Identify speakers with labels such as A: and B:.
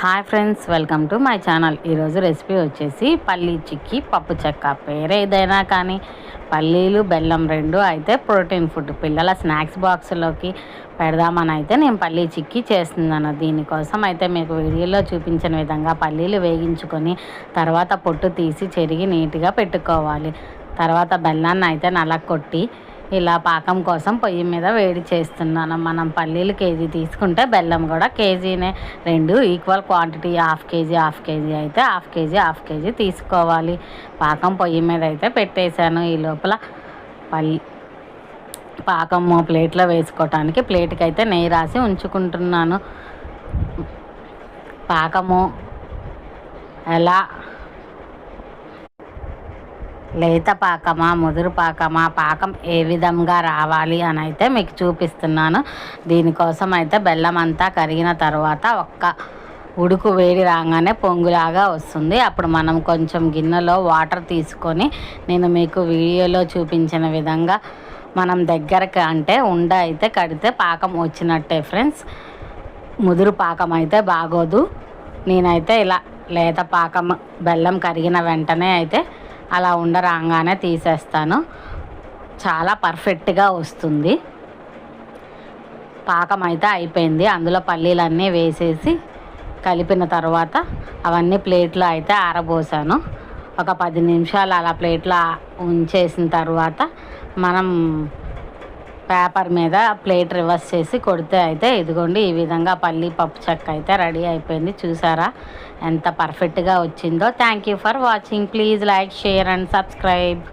A: Hi friends, welcome to my channel. ఈరోజు recipe వచ్చేసి పల్లీ చిక్కీ పప్పు చెక్క. పేరు ఏదైనా కానీ పల్లీలు బెల్లం రెండు అయితే ప్రోటీన్ ఫుడ్. పిల్లల స్నాక్స్ బాక్స్లోకి పెడదామని అయితే నేను పల్లీ చిక్కీ చేస్తున్నాను. దీనికోసం అయితే మీకు వీడియోలో చూపించిన విధంగా పల్లీలు వేగించుకొని తర్వాత పొట్టు తీసి చెరిగి నీట్గా పెట్టుకోవాలి. తర్వాత బెల్లాన్ని అయితే నలగొట్టి ఇలా పాకం కోసం పొయ్యి మీద వేడి చేస్తున్నాను. మనం పల్లీలు కేజీ తీసుకుంటే బెల్లం కూడా కేజీనే, రెండు ఈక్వల్ క్వాంటిటీ. హాఫ్ కేజీ అయితే హాఫ్ కేజీ తీసుకోవాలి. పాకం పొయ్యి మీద అయితే పెట్టేశాను. ఈ లోపల పాకము ప్లేట్లో వేసుకోవటానికి ప్లేట్కి అయితే నెయ్యి రాసి ఉంచుకుంటున్నాను. పాకము ఎలా లేత పాకమా ముదురు పాకమా, పాకం ఏ విధంగా రావాలి అని అయితే మీకు చూపిస్తున్నాను. దీనికోసం అయితే బెల్లం అంతా కరిగిన తర్వాత ఒక్క ఉడుకు వేడి రాగానే పొంగులాగా వస్తుంది. అప్పుడు మనం కొంచెం గిన్నెలో వాటర్ తీసుకొని నేను మీకు వీడియోలో చూపించిన విధంగా మనం దగ్గరకు అంటే ఉండ అయితే కడితే పాకం వచ్చినట్టే ఫ్రెండ్స్. ముదురు పాకం అయితే బాగోదు. నేనైతే ఇలా లేత పాకం బెల్లం కరిగిన వెంటనే అయితే అలా ఉండరాగానే తీసేస్తాను. చాలా పర్ఫెక్ట్గా వస్తుంది. పాకం అయితే అయిపోయింది. అందులో పల్లీలన్నీ వేసేసి కలిపిన తర్వాత అవన్నీ ప్లేట్లో అయితే ఆరబోసాను. ఒక 10 నిమిషాలు అలా ప్లేట్లో ఉంచేసిన తర్వాత మనం పేపర్ మీద ప్లేట్ రివర్స్ చేసి కొడితే అయితే ఇదిగోండి ఈ విధంగా పల్లీ పప్పు చెక్క అయితే రెడీ అయిపోయింది. చూసారా ఎంత పర్ఫెక్ట్గా వచ్చిందో. Thank you for watching. Please like, share and subscribe.